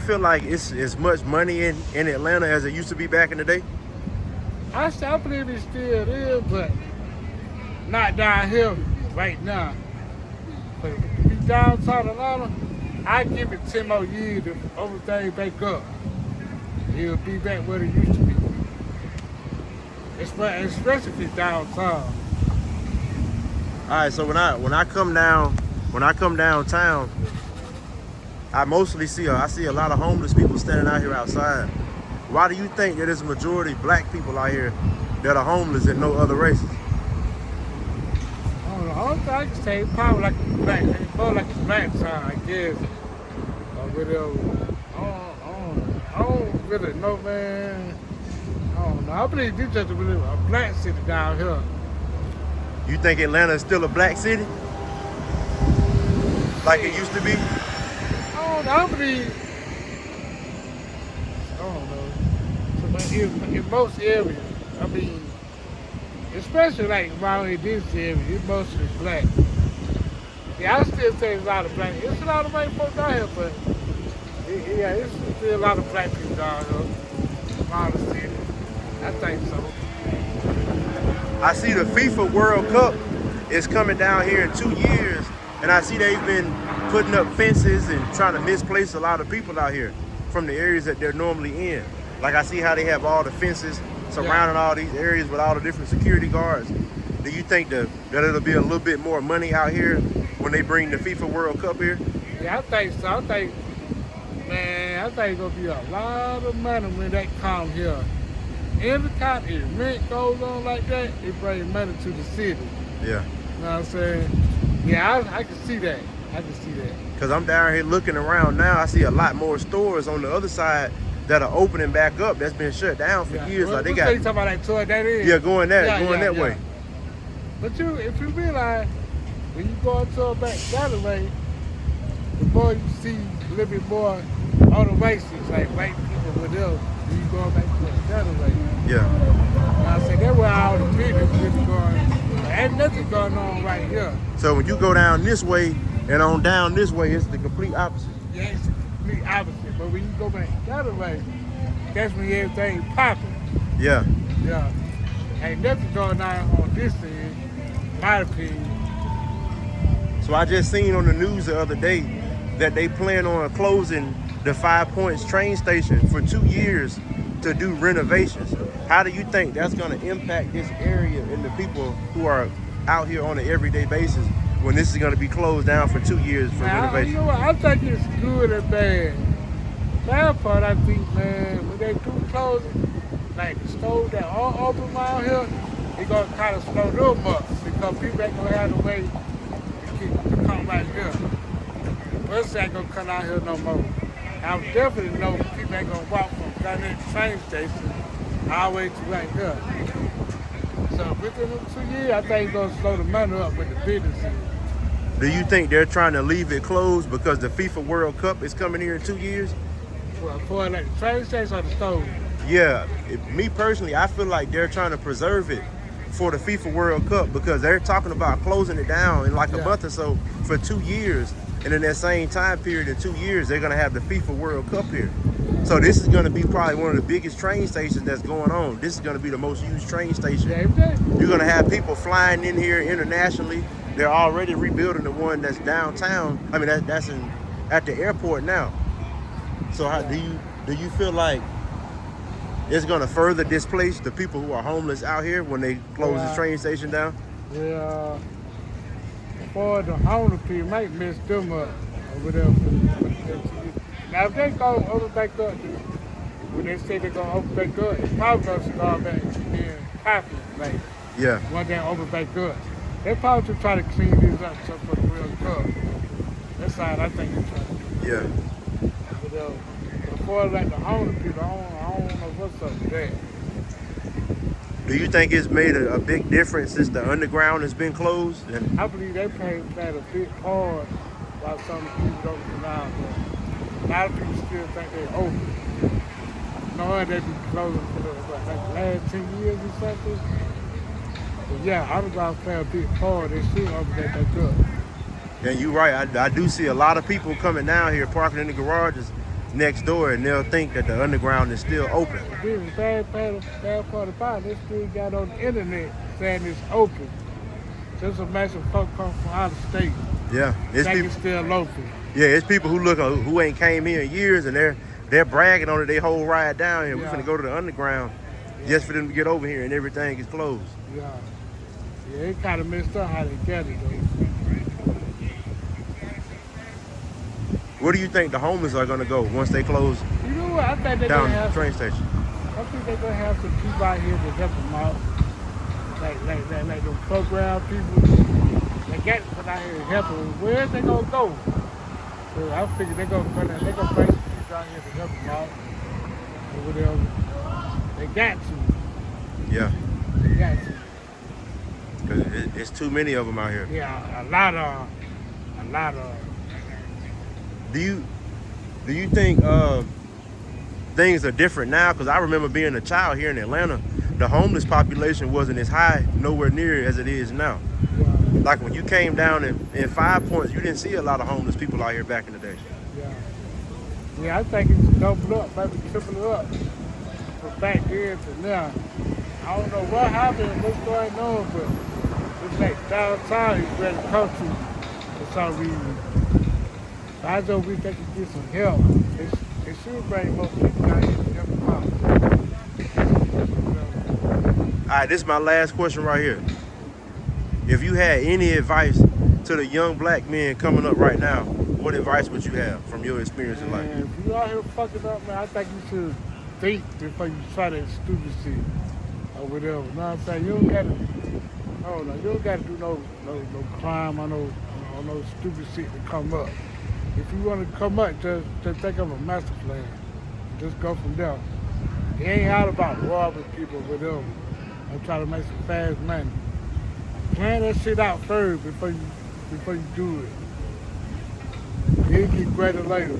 you feel like it's as much money in Atlanta as it used to be back in the day? I believe it still is, but not down here right now. But to be downtown Atlanta, I give it 10 more years to open things back up. It'll be back where it used to be. Especially if it's downtown. All right, so when I come downtown, I mostly see a lot of homeless people standing out here outside. Why do you think that there's a majority of black people out here that are homeless and no other races? I don't know. I don't think I can say it's probably like a black, it's more like a black town, I guess. Or whatever. I don't really know, man. I don't know. I believe this just really a black city down here. You think Atlanta is still a black city? Like it used to be? I believe, I don't know. So in most areas, I mean, especially like around in this area, it's mostly black. Yeah, I still say it's a lot of black. It's a lot of white folks down here, but it's still a lot of black people down here around the city. I think so. I see the FIFA World Cup is coming down here in 2 years, and I see they've been putting up fences and trying to misplace a lot of people out here from the areas that they're normally in. Like I see how they have all the fences surrounding all these areas with all the different security guards. Do you think that it'll be a little bit more money out here when they bring the FIFA World Cup here? Yeah, I think so. I think it's gonna be a lot of money when that comes here. Every time rent goes on like that, it brings money to the city. Yeah. You know what I'm saying? Yeah, I can see that. I can see that. Because I'm down here looking around now, I see a lot more stores on the other side that are opening back up that's been shut down for years. Well, like they you got talking about that tour that is? Yeah, going that way. But if you realize when you go into a back that way, the more you see a little bit more other races, like white people with them, when you go back to the other way. Yeah. Now I say that's where all the business really going. There ain't nothing going on right here. So when you go down this way and on down this way, it's the complete opposite. Yeah, it's the complete opposite. But when you go back the other way, that's when everything popping. Yeah. Yeah. Ain't nothing going on this end, in my opinion. So I just seen on the news the other day that they plan on closing the 5 Points train station for 2 years to do renovations. How do you think that's going to impact this area and the people who are out here on an everyday basis when this is going to be closed down for 2 years for renovation? You know what? I think it's good and bad. Bad part, I think, man, when they do close it, like the stores that are open around here, it's going to kind of slow them up because people ain't going to have the way to come right here. Buses ain't going to come out here no more. I definitely know people ain't going to walk from down at the train station all the way to right here. So within 2 years, I think it's going to slow the money up with the businesses. Do you think they're trying to leave it closed because the FIFA World Cup is coming here in 2 years? Well, for like the train station or the store? Yeah, me personally, I feel like they're trying to preserve it for the FIFA World Cup because they're talking about closing it down in like a month or so for 2 years. And in that same time period, in 2 years, they're going to have the FIFA World Cup here. So this is going to be probably one of the biggest train stations that's going on. This is going to be the most used train station. You're going to have people flying in here internationally. They're already rebuilding the one that's downtown. I mean, that's at the airport now. So how do you feel like it's going to further displace the people who are homeless out here when they close the train station down? Yeah. For the homeless people, might mess them up or whatever. Now, if they go open back up, when they say they're going to open back up, it's probably going to start back being popular. Like, when they open back up. They probably try to clean this up so for the World Cup. That's how I think they're trying to do. Yeah. But for like the homeless people, I don't know what's up with that. Do you think it's made a big difference since the underground has been closed? And I believe they played a big part while some people don't come out there. A lot of people still think they're open. Knowing they be closing for the last 10 years or something. But yeah, underground play a big part. They still open that back up. And you're right. I do see a lot of people coming down here, parking in the garages, next door and they'll think that the underground is still open. Then the bad part about it, they still got on the internet saying it's open. Just imagine folks come from out of state. Yeah, it's Think people. it's still open. Yeah, it's people who ain't came here in years and they're bragging on it. They whole ride down here. Yeah. We finna go to the underground just for them to get over here and everything is closed. Yeah. Yeah, it kind of messed up how they got it though. Where do you think the homeless are gonna go once they close You know what? I think they're down gonna the have train station? I think they're gonna have some people out here to help them out. Like the program people. They got to put out here to help them. Where they gonna go? So I figure they're gonna bring some people out here to help them out. Or whatever. They got to. Yeah, They got to. 'cause it's too many of them out here. Yeah, a lot of. Do you think things are different now? Because I remember being a child here in Atlanta, the homeless population wasn't as high, nowhere near as it is now. Yeah, Like when you came down in 5 Points, you didn't see a lot of homeless people out here back in the day. yeah. Yeah, I think it's doubled up, maybe tripled up from back then to now. I don't know what happened, what's going on, but it's like downtown is where the country for some reason. I know we can get some help. It should bring more people out here to help them out. All right, this is my last question right here. If you had any advice to the young black men coming up right now, what advice would you have from your experience in life? And if you out here fucking up, man, I think you should think before you try that stupid shit or whatever. You know what I'm saying? You don't gotta do no crime or no stupid shit to come up. If you want to come up, just think of a master plan. Just go from there. It ain't all about robbing people or whatever. I'm trying to make some fast money. Plan that shit out first before you do it. It'll get greater later.